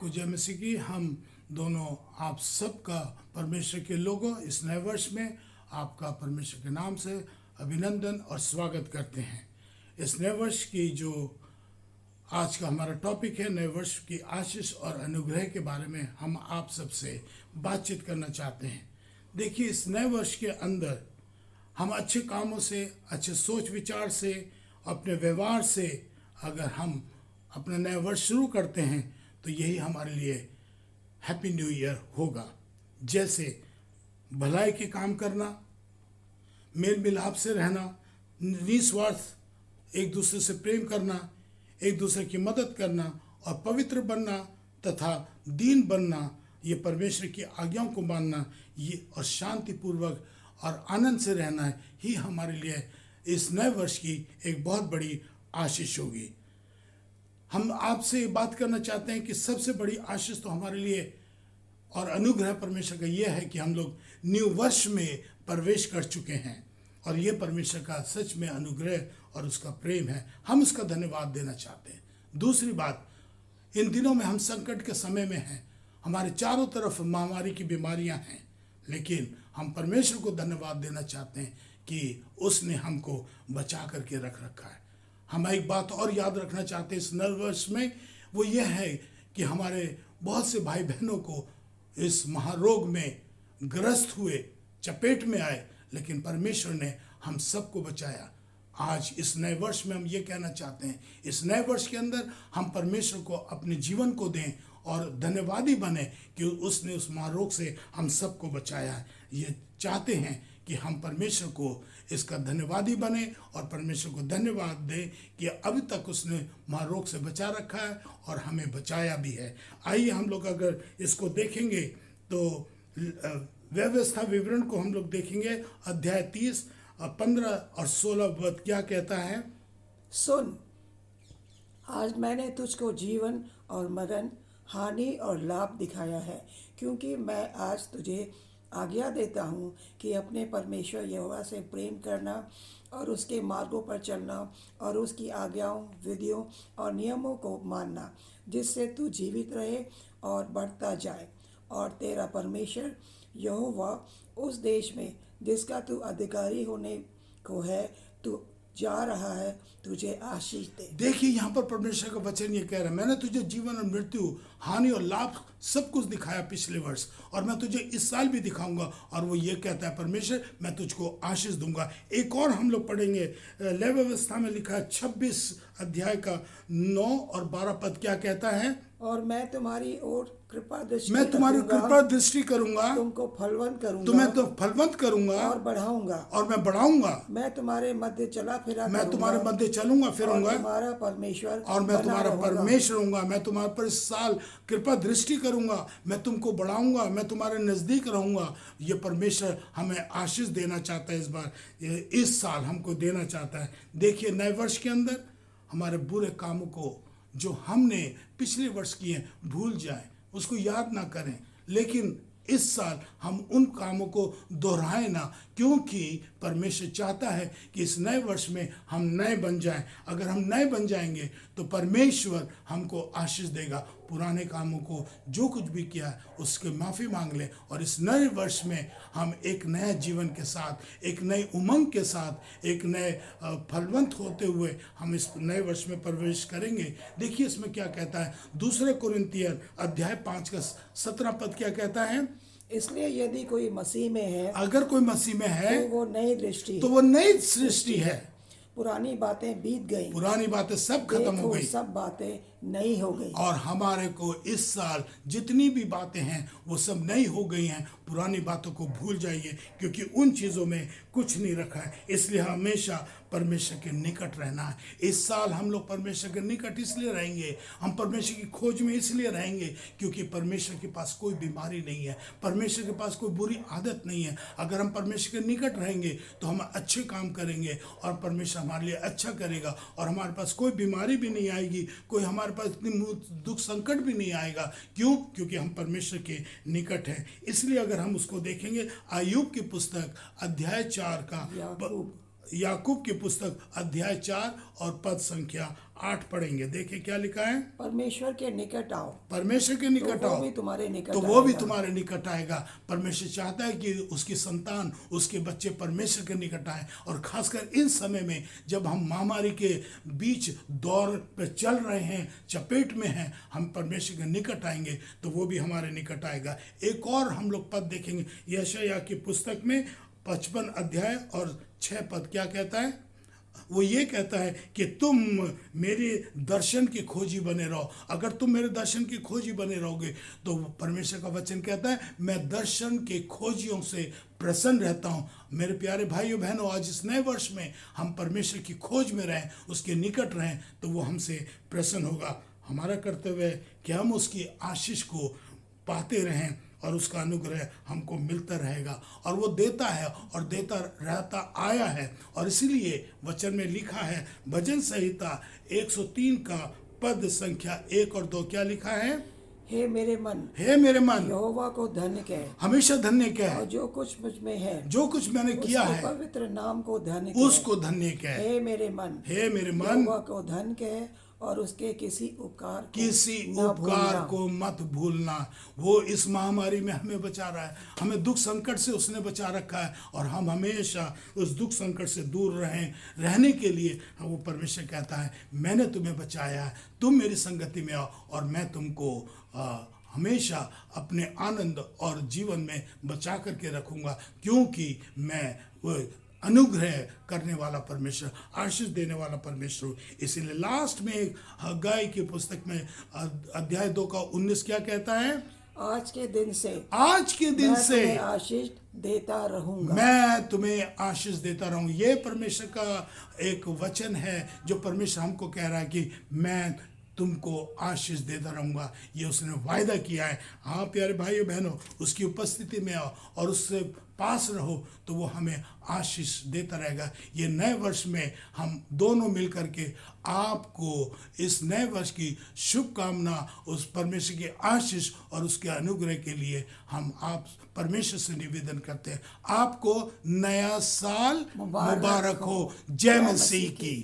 को जय मसीह की। हम दोनों आप सबका परमेश्वर के लोगों इस नए वर्ष में आपका परमेश्वर के नाम से अभिनंदन और स्वागत करते हैं। इस नए वर्ष की जो आज का हमारा टॉपिक है, नए वर्ष की आशीष और अनुग्रह के बारे में हम आप सबसे बातचीत करना चाहते हैं। देखिए, इस नए वर्ष के अंदर हम अच्छे कामों से, अच्छे सोच विचार से, अपने व्यवहार से अगर हम अपना नया वर्ष शुरू करते हैं तो यही हमारे लिए हैप्पी न्यू ईयर होगा। जैसे भलाई के काम करना, मेल मिलाप से रहना, निस्वार्थ एक दूसरे से प्रेम करना, एक दूसरे की मदद करना और पवित्र बनना तथा दीन बनना, ये परमेश्वर की आज्ञाओं को मानना, ये और शांतिपूर्वक और आनंद से रहना ही हमारे लिए इस नए वर्ष की एक बहुत बड़ी आशीष होगी। हम आपसे बात करना चाहते हैं कि सबसे बड़ी आशीष तो हमारे लिए और अनुग्रह परमेश्वर का यह है कि हम लोग न्यू वर्ष में प्रवेश कर चुके हैं और ये परमेश्वर का सच में अनुग्रह और उसका प्रेम है। हम उसका धन्यवाद देना चाहते हैं। दूसरी बात, इन दिनों में हम संकट के समय में हैं, हमारे चारों तरफ महामारी की बीमारियां हैं, लेकिन हम परमेश्वर को धन्यवाद देना चाहते हैं कि उसने हमको बचा करके रख रखा है। हम एक बात और याद रखना चाहते हैं इस नए वर्ष में, वो ये है कि हमारे बहुत से भाई बहनों को इस महारोग में ग्रस्त हुए, चपेट में आए, लेकिन परमेश्वर ने हम सबको बचाया। आज इस नए वर्ष में हम ये कहना चाहते हैं, इस नए वर्ष के अंदर हम परमेश्वर को अपने जीवन को दें और धन्यवादी बने कि उसने उस महारोग से हम सबको बचाया है। ये चाहते हैं कि हम परमेश्वर को इसका धन्यवादी बने और परमेश्वर को धन्यवाद दें कि अभी तक उसने महारोग से बचा रखा है और हमें बचाया भी है। आइए हम लोग अगर इसको देखेंगे तो व्यवस्था विवरण को हम लोग देखेंगे। अध्याय 30, 15 और 16 पद क्या कहता है? सुन, आज मैंने तुझको जीवन और मरण, हानि और लाभ दिखाया है, क्योंकि मैं आज तुझे आज्ञा देता हूँ कि अपने परमेश्वर यहोवा से प्रेम करना और उसके मार्गों पर चलना और उसकी आज्ञाओं, विधियों और नियमों को मानना, जिससे तू जीवित रहे और बढ़ता जाए, और तेरा परमेश्वर यहोवा उस देश में जिसका तू अधिकारी होने को है, तू जा रहा है, तुझे आशीष दे। देखिए, यहाँ पर परमेश्वर का वचन ये कह रहा है, मैंने तुझे जीवन और मृत्यु, हानि और लाभ सब कुछ दिखाया पिछले वर्ष, और मैं तुझे इस साल भी दिखाऊंगा। और वो ये कहता है परमेश्वर, मैं तुझको आशीष दूंगा। एक और हम लोग पढ़ेंगे, लय व्यवस्था में लिखा है 26 अध्याय का 9 और 12 पद क्या कहता है? और मैं तुम्हारी ओर कृपा दृष्टि करूंगा, तुमको फलवंत करूंगा, तुम्हें तो फलवंत करूंगा और बढ़ाऊंगा, और मैं बढ़ाऊंगा। मैं तुम्हारे मध्य चला फिरा मैं तुम्हारे मध्य चलूंगा फिरूंगा, तुम्हारा परमेश्वर, और मैं तुम्हारा परमेश्वर हूँगा। मैं तुम्हारे पर इस साल कृपा दृष्टि करूंगा, मैं तुमको बढ़ाऊंगा, मैं तुम्हारे नजदीक रहूंगा। ये परमेश्वर हमें आशीष देना चाहता है, इस बार इस साल हमको देना चाहता है। देखिए, नए वर्ष के अंदर हमारे बुरे कामों को जो हमने पिछले वर्ष किए भूल जाएं, उसको याद ना करें, लेकिन इस साल हम उन कामों को दोहराएं ना, क्योंकि परमेश्वर चाहता है कि इस नए वर्ष में हम नए बन जाएं। अगर हम नए बन जाएंगे तो परमेश्वर हमको आशीष देगा। पुराने कामों को जो कुछ भी किया है उसके माफ़ी मांग लें, और इस नए वर्ष में हम एक नए जीवन के साथ, एक नए उमंग के साथ, एक नए फलवंत होते हुए हम इस नए वर्ष में प्रवेश करेंगे। देखिए इसमें क्या कहता है, दूसरे कोरिन्थियर अध्याय 5 का 17 पद क्या कहता है? इसलिए यदि कोई मसीह में है, अगर कोई मसीह में है तो वो नई सृष्टि है। पुरानी बातें बीत गई, पुरानी बातें सब खत्म हो गई, सब बातें नई हो गई। और हमारे को इस साल जितनी भी बातें हैं वो सब नई हो गई हैं। पुरानी बातों को भूल जाइए, क्योंकि उन चीज़ों में कुछ नहीं रखा है। इसलिए हमेशा परमेश्वर के निकट रहना है। इस साल हम लोग परमेश्वर के निकट इसलिए रहेंगे, हम परमेश्वर की खोज में इसलिए रहेंगे क्योंकि परमेश्वर के पास कोई बीमारी नहीं है, परमेश्वर के पास कोई बुरी आदत नहीं है। अगर हम परमेश्वर के निकट रहेंगे तो हम अच्छे काम करेंगे और परमेश्वर हमारे लिए अच्छा करेगा, और हमारे पास कोई बीमारी भी नहीं आएगी, कोई हमारे पास इतनी दुख संकट भी नहीं आएगा। क्यों? क्योंकि हम परमेश्वर के निकट हैं। इसलिए अगर हम उसको देखेंगे, अय्यूब की पुस्तक अध्याय 4 का याकूब की पुस्तक अध्याय 4 और पद संख्या 8 पढ़ेंगे। देखिए क्या लिखा है। परमेश्वर के निकट आओ, परमेश्वर के तो निकट वो आओ भी तुम्हारे निकट तो वो भी आएगा। तुम्हारे निकट आएगा। परमेश्वर चाहता है कि उसकी संतान, उसके बच्चे परमेश्वर के निकट आए, और खासकर इन समय में जब हम महामारी के बीच दौर पर चल रहे हैं, चपेट में हैं, हम परमेश्वर के निकट आएंगे तो वो भी हमारे निकट आएगा। एक और हम लोग पद देखेंगे यशायाह की पुस्तक में 55 अध्याय और 6 पद। क्या कहता है? वो ये कहता है कि तुम मेरे दर्शन की खोजी बने रहो। अगर तुम मेरे दर्शन की खोजी बने रहोगे तो परमेश्वर का वचन कहता है मैं दर्शन के खोजियों से प्रसन्न रहता हूँ। मेरे प्यारे भाइयों बहनों, आज इस नए वर्ष में हम परमेश्वर की खोज में रहें, उसके निकट रहें, तो वो हमसे प्रसन्न होगा। हमारा कर्तव्य है कि हम उसकी आशीष को पाते रहें और उसका अनुग्रह हमको मिलता रहेगा। और वो देता है और देता रहता आया है। और इसीलिए वचन में लिखा है, भजन संहिता 103 का पद संख्या 1 और 2 क्या लिखा है? हे मेरे मन, हे मेरे मन, यहोवा को धन्य कह, हमेशा धन्य कह, और जो कुछ मुझ में है, जो कुछ मैंने किया उसके है पवित्र नाम को धन्य कह। उसको धन्य कह। हे मेरे मन, हे मेरे मन, यहोवा को धन्य कह, और उसके किसी उपकार को किसी न उपकार भूलना। को मत भूलना। वो इस महामारी में हमें बचा रहा है, हमें दुख संकट से उसने बचा रखा है, और हम हमेशा उस दुख संकट से दूर रहने के लिए वो परमेश्वर कहता है मैंने तुम्हें बचाया है, तुम मेरी संगति में आओ और मैं तुमको हमेशा अपने आनंद और जीवन में बचा करके रखूंगा, क्योंकि मैं वो अनुग्रह करने वाला परमेश्वर, आशीष देने वाला परमेश्वर। इसीलिए लास्ट में एक हग्गाई की पुस्तक में अध्याय 2 का 19 क्या कहता है? आज के दिन से मैं तुम्हें आशीष देता रहूंगा। मैं तुम्हें आशीष देता रहूं। ये परमेश्वर का एक वचन है जो परमेश्वर हमको कह रहा है कि मैं तुमको आशीष देता रहूंगा। ये उसने वायदा किया है। हाँ प्यारे भाइयों बहनों, उसकी उपस्थिति में आओ और उससे पास रहो तो वो हमें आशीष देता रहेगा। ये नए वर्ष में हम दोनों मिल करके आपको इस नए वर्ष की शुभकामना, उस परमेश्वर की आशीष और उसके अनुग्रह के लिए हम आप परमेश्वर से निवेदन करते हैं। आपको नया साल मुबारक हो। जय मसीह की।